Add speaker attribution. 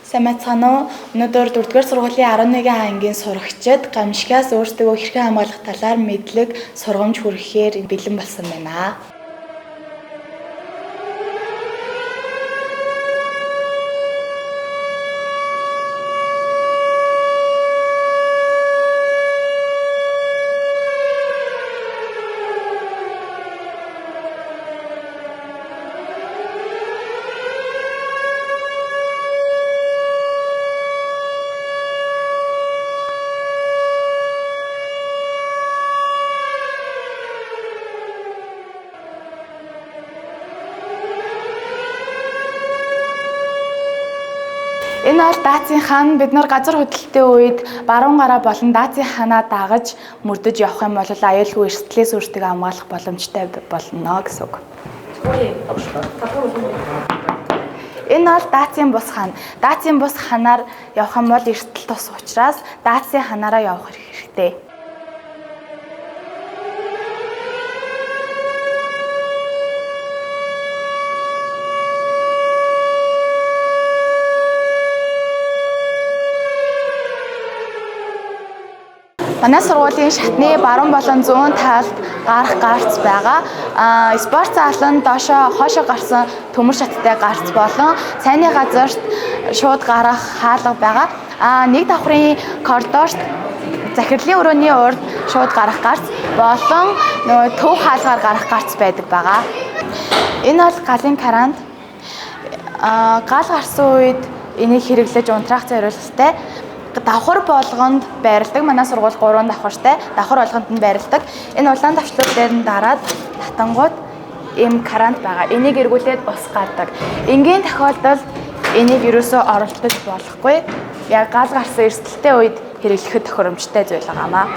Speaker 1: Сайн байцгаана уу? Өнөөдөр 4-р сургуулийн 11 ангийн сурагчид гамшигаас өөрсдөө хэрхэн хамгаалах талаар мэдлэг сургамж хүргэхээр бэлэн болсон байна. Энэ бол даацын хаан. Бид нар газар хөдлөлтийн үед баруун гараа болон даацын хаанаа дагаж мөрдөж явах юм бол аюулгүй эрсдлээс өөрсдөө хамгаалах боломжтой болно гэсэн үг. Энэ бол даацын бус хаан. Даацын бус ханаар явах юм бол эрсдэл тус учраас даацын ханаараа явах хэрэгтэй. Манай сургуулийн шатны баруун болон зүүн талд гарах гарц байгаа. Спорт заланд хоошоо гарсан төмөр шаттай гарц болон цайны газарт шууд гарах хаалга байгаа. Нэг давхрын коридорт захирлын өрөөний урд шууд гарах гарц болон төв хаалгаар гарах гарц байдаг байгаа. Энэ бол галын карант. Гал гарсан үед энийг хэрэглэж унтраах зорилготой. Давхар болгонд байрладаг. Манай сургууль 3 давхартай. Давхар болгонд нь байрладаг. Энэ улаан давчлууд дээр нь дараад татангууд ийм карант байгаа. Энийг эргүүлээд ус гардаг. Энгийн тохиолдолд энийг ерөөсөө оролдож болохгүй. Яг гал гарсан эрсдэлтэй үед хэрэглэхэд тохиромжтой зүйл байгаамаа.